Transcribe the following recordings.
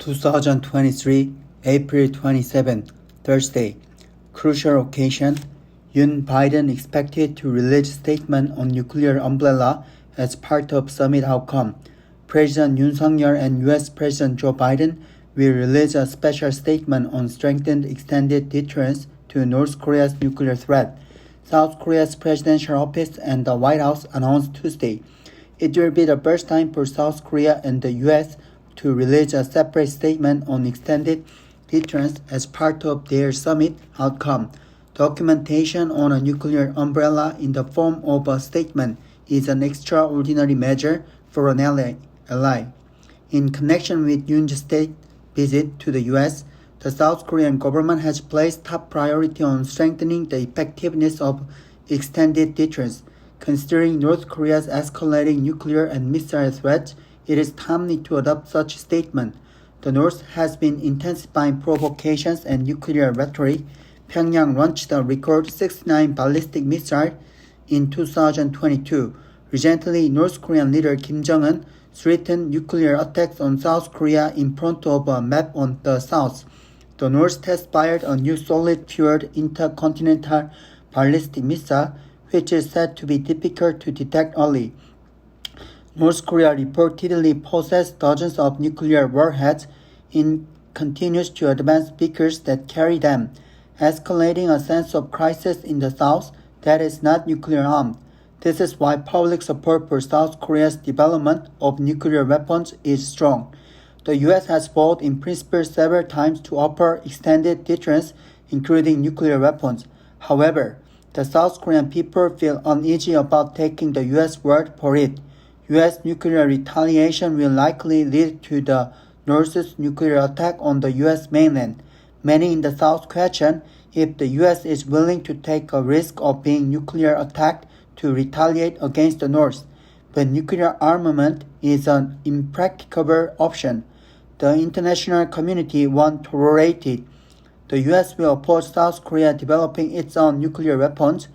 2023, April 27, Thursday. Crucial occasion. Yoon Biden expected to release statement on nuclear umbrella as part of summit outcome. President Yoon Suk-yeol and U.S. President Joe Biden will release a special statement on strengthened extended deterrence to North Korea's nuclear threat. South Korea's presidential office and the White House announced Tuesday. It will be the first time for South Korea and the U.S. to release a separate statement on extended deterrence as part of their summit outcome. Documentation on a nuclear umbrella in the form of a statement is an extraordinary measure for an ally. In connection with Yoon's state visit to the U.S., the South Korean government has placed top priority on strengthening the effectiveness of extended deterrence. Considering North Korea's escalating nuclear and missile threats, it is timely to adopt such a statement. The North has been intensifying provocations and nuclear rhetoric. Pyongyang launched a record 69 ballistic missiles in 2022. Recently, North Korean leader Kim Jong-un threatened nuclear attacks on South Korea in front of a map on the South. The North test-fired a new solid-fueled intercontinental ballistic missile, which is said to be difficult to detect early. North Korea reportedly possesses dozens of nuclear warheads and continues to advance vehicles that carry them, escalating a sense of crisis in the South that is not nuclear-armed. This is why public support for South Korea's development of nuclear weapons is strong. The U.S. has vowed in principle several times to offer extended deterrence, including nuclear weapons. However, the South Korean people feel uneasy about taking the U.S. word for it. U.S. nuclear retaliation will likely lead to the North's nuclear attack on the U.S. mainland. Many in the South question if the U.S. is willing to take a risk of being nuclear attacked to retaliate against the North. But nuclear armament is an impracticable option. The international community won't tolerate it. The U.S. will oppose South Korea developing its own nuclear weapons.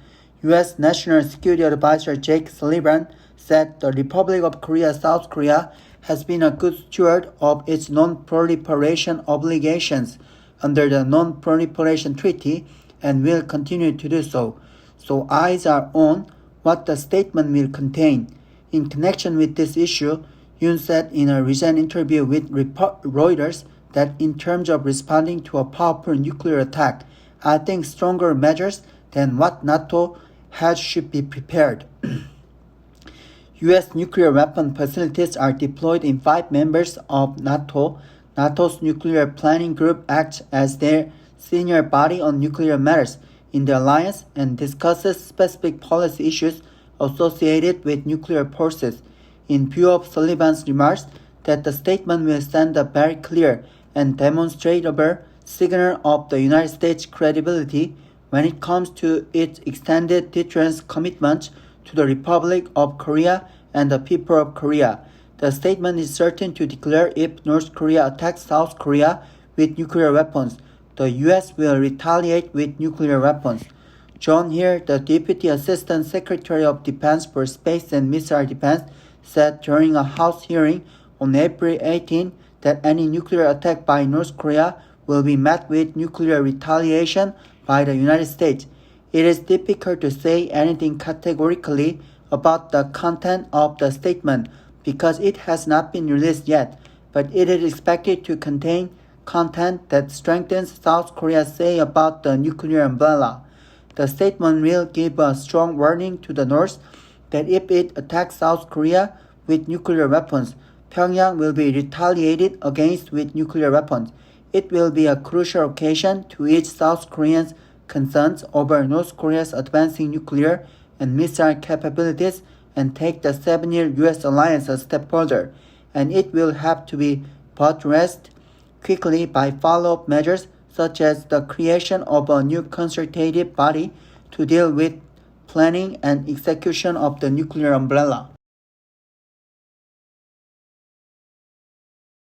U.S. National Security Advisor Jake Sullivan said the Republic of Korea, South Korea, has been a good steward of its non-proliferation obligations under the Non-Proliferation Treaty and will continue to do so. So eyes are on what the statement will contain. In connection with this issue, Yoon said in a recent interview with Reuters that in terms of responding to a powerful nuclear attack, I think stronger measures than what NATO has should be prepared. U.S. nuclear weapon facilities are deployed in 5 members of NATO. NATO's Nuclear Planning Group acts as their senior body on nuclear matters in the alliance and discusses specific policy issues associated with nuclear forces. In view of Sullivan's remarks that the statement will send a very clear and demonstrable signal of the United States' credibility when it comes to its extended deterrence commitment to the Republic of Korea and the people of Korea. The statement is certain to declare if North Korea attacks South Korea with nuclear weapons, the U.S. will retaliate with nuclear weapons. John Hill, the Deputy Assistant Secretary of Defense for Space and Missile Defense, said during a House hearing on April 18 that any nuclear attack by North Korea will be met with nuclear retaliation by the United States. It is difficult to say anything categorically about the content of the statement because it has not been released yet, but it is expected to contain content that strengthens South Korea's say about the nuclear umbrella. The statement will give a strong warning to the North that if it attacks South Korea with nuclear weapons, Pyongyang will be retaliated against with nuclear weapons. It will be a crucial occasion to ease South Koreans' concerns over North Korea's advancing nuclear and missile capabilities and take the 7-year U.S. alliance a step further, and it will have to be buttressed quickly by follow-up measures such as the creation of a new consultative body to deal with planning and execution of the nuclear umbrella.